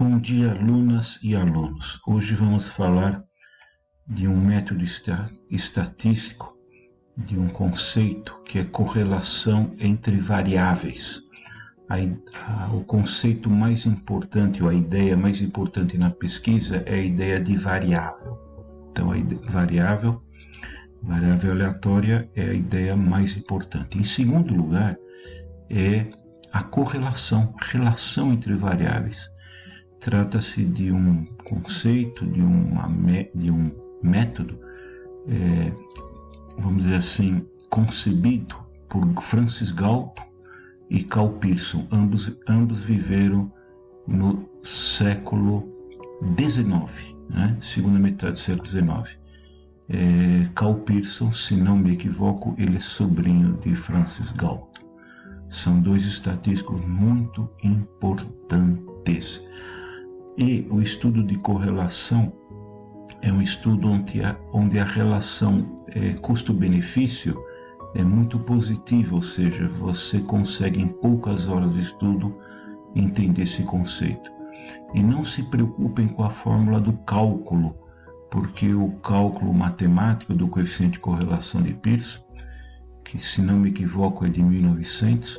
Bom dia, alunas e alunos. Hoje vamos falar de um método estatístico, de um conceito que é correlação entre variáveis. O conceito mais importante, ou a ideia mais importante na pesquisa é a ideia de variável. Então, a variável aleatória é a ideia mais importante. Em segundo lugar, é a correlação, relação entre variáveis. Trata-se de um conceito, de um método, vamos dizer assim, concebido por Francis Galton e Karl Pearson. Ambos viveram no século XIX, né? Segunda metade do século XIX. Karl Pearson, se não me equivoco, ele é sobrinho de Francis Galton. São dois estatísticos muito importantes. E o estudo de correlação é um estudo onde a relação custo-benefício é muito positiva, ou seja, você consegue em poucas horas de estudo entender esse conceito. E não se preocupem com a fórmula do cálculo, porque o cálculo matemático do coeficiente de correlação de Pearson, que se não me equivoco é de 1900,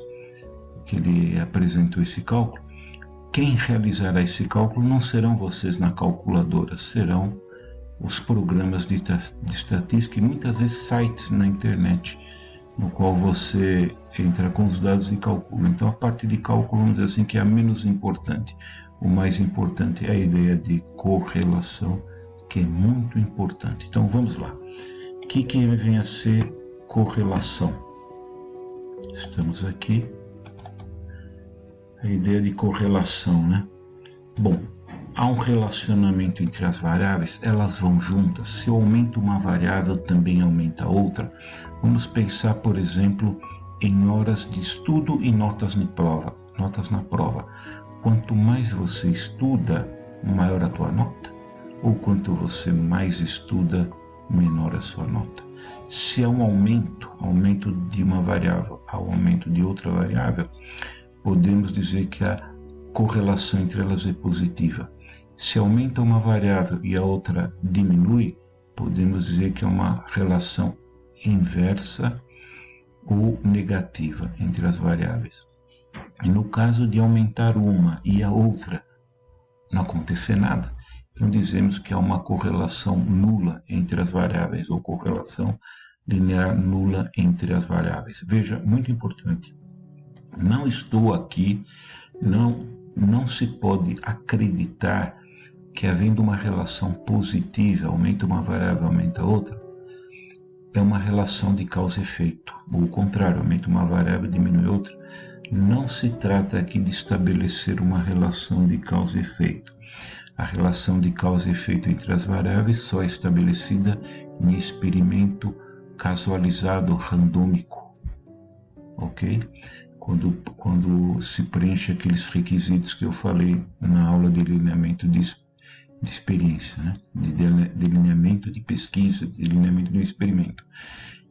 que ele apresentou esse cálculo, quem realizará esse cálculo não serão vocês na calculadora, serão os programas de estatística e muitas vezes sites na internet, no qual você entra com os dados e calcula. Então a parte de cálculo, vamos dizer assim, que é a menos importante. O mais importante é a ideia de correlação, que é muito importante. Então vamos lá. O que vem a ser correlação? Estamos aqui. A ideia de correlação, né? Bom, há um relacionamento entre as variáveis, elas vão juntas. Se eu aumento uma variável, também aumenta outra. Vamos pensar, por exemplo, em horas de estudo e notas na prova. Quanto mais você estuda, maior a tua nota. Ou quanto você mais estuda, menor a sua nota. Se há um aumento de uma variável ao aumento de outra variável, podemos dizer que a correlação entre elas é positiva. Se aumenta uma variável e a outra diminui, podemos dizer que é uma relação inversa ou negativa entre as variáveis. E no caso de aumentar uma e a outra não acontecer nada, então dizemos que há uma correlação nula entre as variáveis, ou correlação linear nula entre as variáveis. Veja, muito importante. Não estou aqui, não se pode acreditar que havendo uma relação positiva, aumenta uma variável, aumenta outra, é uma relação de causa e efeito. Ou o contrário, aumenta uma variável, diminui outra. Não se trata aqui de estabelecer uma relação de causa e efeito. A relação de causa e efeito entre as variáveis só é estabelecida em experimento casualizado randômico, ok? Quando se preenche aqueles requisitos que eu falei na aula de delineamento de experiência, né? De delineamento de pesquisa, de delineamento do experimento.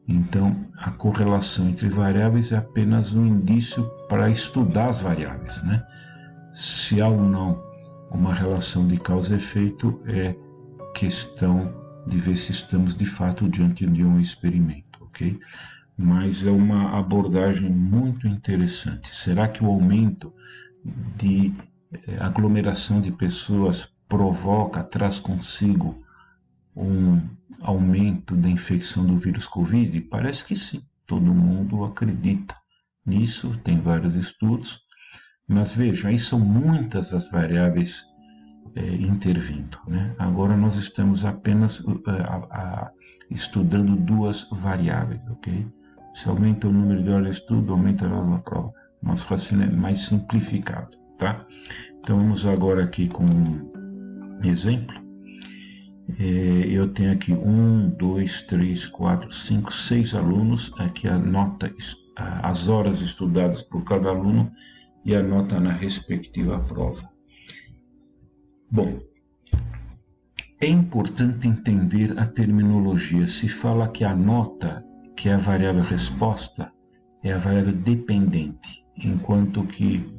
Então, a correlação entre variáveis é apenas um indício para estudar as variáveis, né? Se há ou não uma relação de causa e efeito é questão de ver se estamos de fato diante de um experimento, ok? Mas é uma abordagem muito interessante. Será que o aumento de aglomeração de pessoas traz consigo um aumento da infecção do vírus Covid? Parece que sim, todo mundo acredita nisso, tem vários estudos, mas veja, aí são muitas as variáveis intervindo, né? Agora nós estamos apenas estudando duas variáveis, ok? Se aumenta o número de horas de estudo, aumenta a nota na prova. Nosso raciocínio é mais simplificado, tá? Então vamos agora aqui com um exemplo. Eu tenho aqui 1, 2, 3, 4, 5, 6 alunos. Aqui a nota, as horas estudadas por cada aluno e a nota na respectiva prova. Bom, é importante entender a terminologia. Se fala que a nota, que é a variável resposta, é a variável dependente, enquanto que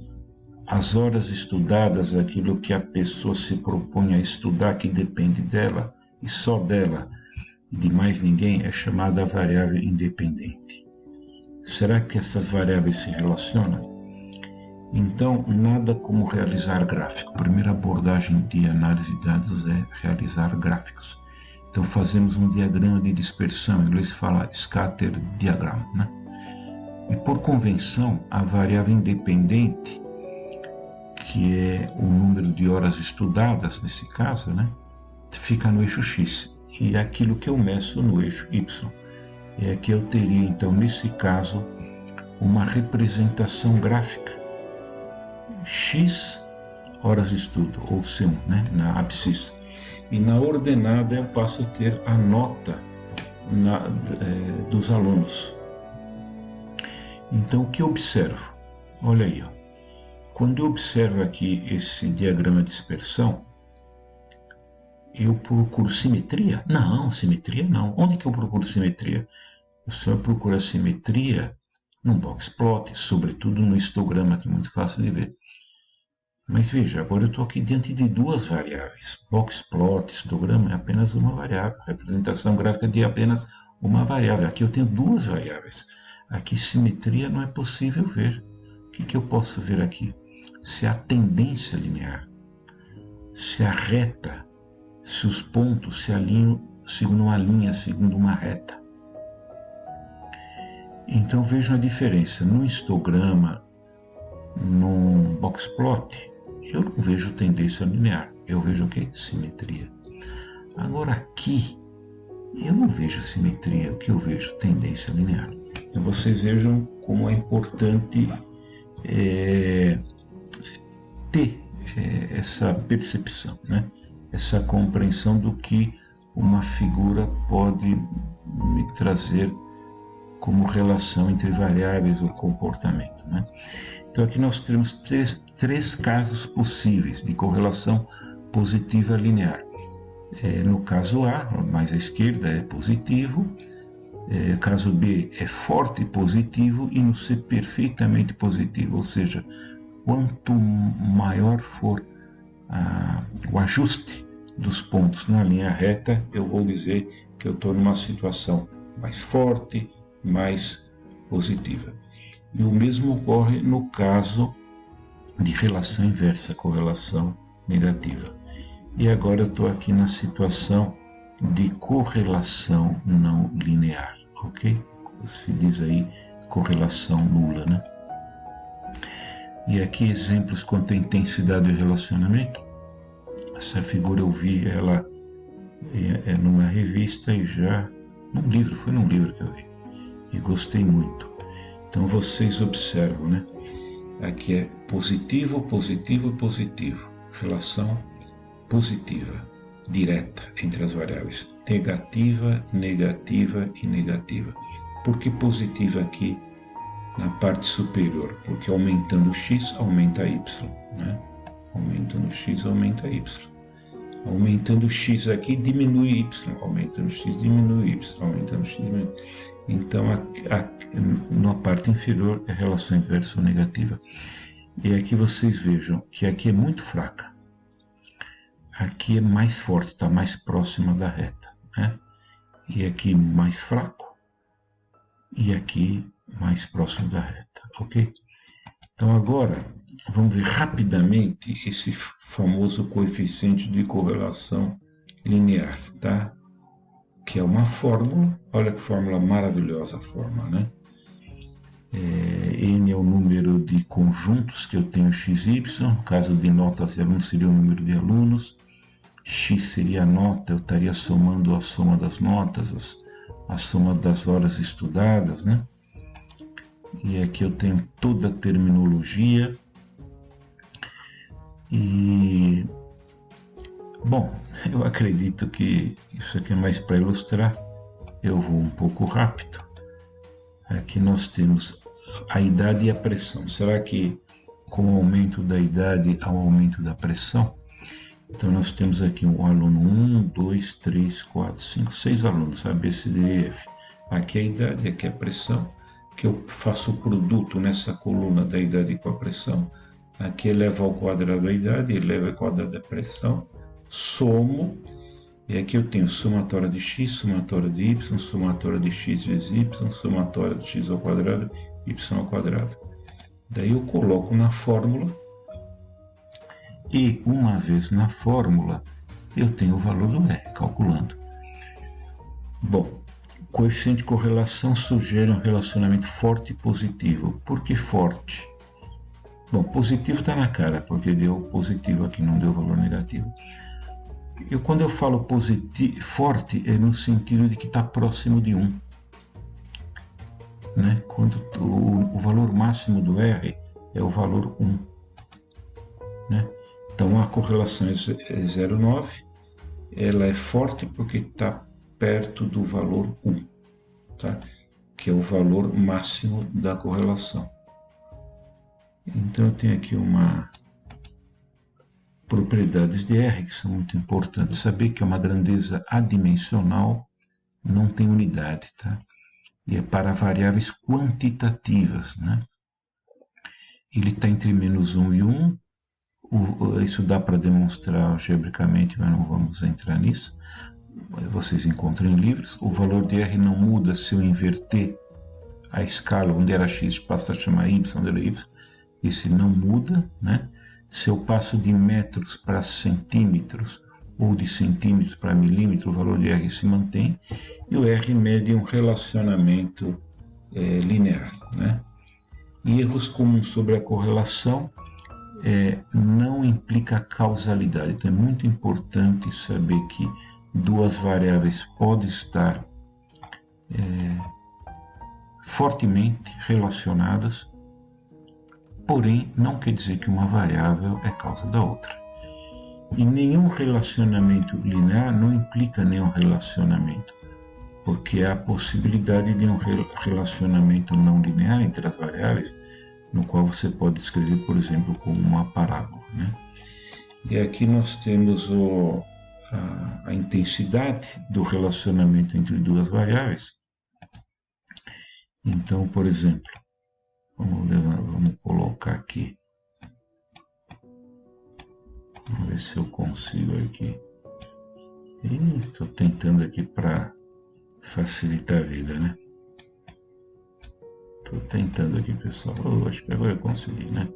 as horas estudadas, aquilo que a pessoa se propõe a estudar, que depende dela e só dela e de mais ninguém, é chamada variável independente. Será que essas variáveis se relacionam? Então, nada como realizar gráfico. A primeira abordagem de análise de dados é realizar gráficos. Então, fazemos um diagrama de dispersão, em inglês fala scatter diagram, né? E por convenção, a variável independente, que é o número de horas estudadas, nesse caso, né, fica no eixo X. E aquilo que eu meço no eixo Y. É que eu teria, então, nesse caso, uma representação gráfica. X horas de estudo, ou C1, né, na abscissa. E na ordenada eu passo a ter a nota dos alunos. Então, o que eu observo? Olha aí, ó. Quando eu observo aqui esse diagrama de dispersão, eu procuro simetria? Não, simetria não. Onde que eu procuro simetria? Eu só procuro a simetria num box plot, sobretudo no histograma, que é muito fácil de ver. Mas veja, agora eu estou aqui diante de duas variáveis. Box plot, histograma é apenas uma variável. Representação gráfica de apenas uma variável. Aqui eu tenho duas variáveis. Aqui simetria não é possível ver. O que eu posso ver aqui? Se a tendência linear, se a reta, se os pontos se alinham segundo uma linha, segundo uma reta. Então vejam a diferença. No histograma, no box plot, eu não vejo tendência linear, eu vejo o quê? Simetria. Agora aqui, eu não vejo simetria, o que eu vejo? Tendência linear. Então vocês vejam como é importante ter essa percepção, né? Essa compreensão do que uma figura pode me trazer como relação entre variáveis ou comportamento, né? Então aqui nós temos três casos possíveis de correlação positiva linear. No caso A, mais à esquerda, é positivo. Caso B é forte positivo e no C perfeitamente positivo, ou seja, quanto maior for o ajuste dos pontos na linha reta, eu vou dizer que eu estou numa situação mais forte, mais positiva. E o mesmo ocorre no caso de relação inversa, correlação negativa. E agora eu estou aqui na situação de correlação não linear, ok? Se diz aí correlação nula, né? E aqui exemplos quanto à intensidade do relacionamento. Essa figura eu vi ela numa revista e já foi num livro que eu vi e gostei muito. Então vocês observam, né? Aqui é positivo, positivo, positivo. Relação positiva, direta entre as variáveis. Negativa, negativa e negativa. Por que positiva aqui na parte superior? Porque aumentando o x, aumenta y, né? Aumentando o x, aumenta y. Aumentando o x aqui, diminui y. Aumentando o x, diminui y. Aumentando o x, diminui. Então, na parte inferior é relação inversa ou negativa. E aqui vocês vejam que aqui é muito fraca. Aqui é mais forte, está mais próxima da reta, né? E aqui mais fraco. E aqui mais próximo da reta, ok? Então agora, vamos ver rapidamente esse famoso coeficiente de correlação linear, tá? Que é uma fórmula, olha que fórmula maravilhosa a fórmula, né? N é o número de conjuntos que eu tenho XY, no caso de notas de alunos seria o número de alunos, X seria a nota, eu estaria somando a soma das notas, a soma das horas estudadas, né? E aqui eu tenho toda a terminologia. E, bom, eu acredito que isso aqui é mais para ilustrar. Eu vou um pouco rápido. Aqui nós temos a idade e a pressão. Será que com o aumento da idade há um aumento da pressão? Então nós temos aqui um aluno 1, 2, 3, 4, 5, 6 alunos, A, B, C, D, E, F. Aqui é a idade, aqui é a pressão, que eu faço o produto nessa coluna da idade com a pressão. Aqui eleva ao quadrado a idade, eleva ao quadrado a pressão, somo, e aqui eu tenho somatória de x, somatória de y, somatória de x vezes y, somatória de x ao quadrado, y ao quadrado. Daí eu coloco na fórmula, e uma vez na fórmula, eu tenho o valor do R, calculando. Bom, coeficiente de correlação sugere um relacionamento forte e positivo. Por que forte? Bom, positivo está na cara, porque deu positivo aqui, não deu valor negativo. Quando eu falo forte, é no sentido de que está próximo de 1. Né? Quando o valor máximo do R é o valor 1. Né? Então a correlação é 0,9, ela é forte porque está perto do valor 1, tá? Que é o valor máximo da correlação. Então eu tenho aqui propriedades de R que são muito importantes. Saber que é uma grandeza adimensional, não tem unidade, tá? E é para variáveis quantitativas, né? Ele está entre menos 1 e 1. Isso dá para demonstrar algebricamente, mas não vamos entrar nisso. Vocês encontram em livros. O valor de R não muda se eu inverter a escala, onde era x passa a chamar y, onde era y. Esse não muda, né? Se eu passo de metros para centímetros ou de centímetros para milímetro, o valor de R se mantém. E o R mede um relacionamento linear, né? E erros comuns sobre a correlação não implica causalidade. Então é muito importante saber que duas variáveis podem estar fortemente relacionadas, porém não quer dizer que uma variável é causa da outra. E nenhum relacionamento linear não implica nenhum relacionamento, porque há a possibilidade de um relacionamento não linear entre as variáveis, no qual você pode escrever, por exemplo, como uma parábola, né? E aqui nós temos a intensidade do relacionamento entre duas variáveis. Então, por exemplo, vamos colocar aqui. Vamos ver se eu consigo aqui. Estou tentando aqui para facilitar a vida, né? Estou tentando aqui, pessoal. Acho que agora eu consegui, né?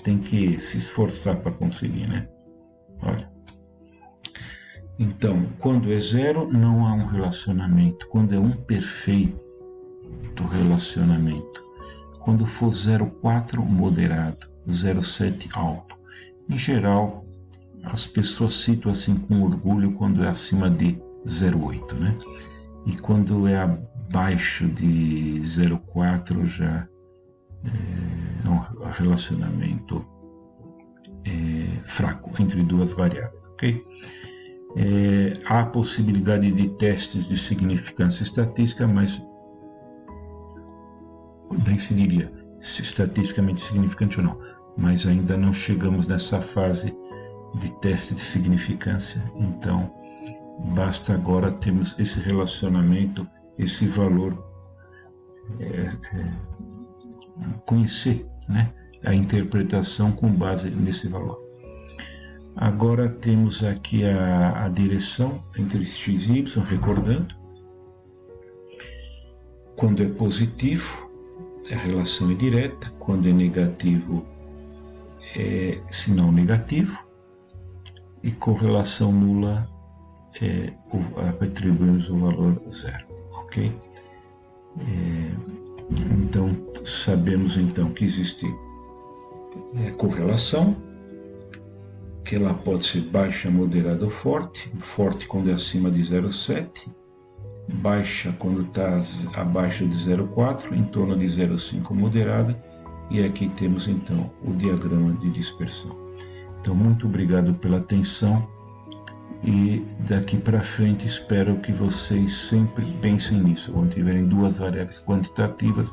Tem que se esforçar para conseguir, né? Olha. Então, quando é 0, não há um relacionamento. Quando é 1, perfeito relacionamento. Quando for 0,4, moderado. 0,7, alto. Em geral, as pessoas citam assim com orgulho quando é acima de 0,8, né? E quando é abaixo de 0,4 já é um relacionamento fraco entre duas variáveis, ok? Há a possibilidade de testes de significância estatística, mas nem se diria se estatisticamente significante ou não, mas ainda não chegamos nessa fase de teste de significância, então basta agora termos esse relacionamento, esse valor, conhecer, né, a interpretação com base nesse valor. Agora temos aqui a direção entre x e y, recordando. Quando é positivo, a relação é direta. Quando é negativo, é sinal negativo. E correlação nula, atribuímos o valor 0, ok? Então, sabemos então que existe correlação, que ela pode ser baixa, moderada ou forte. Forte quando é acima de 0,7, baixa quando está abaixo de 0,4, em torno de 0,5 moderada, e aqui temos então o diagrama de dispersão. Então, muito obrigado pela atenção, e daqui para frente espero que vocês sempre pensem nisso, quando tiverem duas variáveis quantitativas,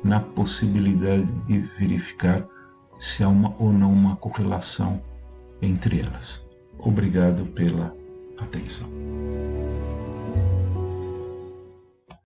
na possibilidade de verificar se há uma ou não uma correlação entre elas. Obrigado pela atenção.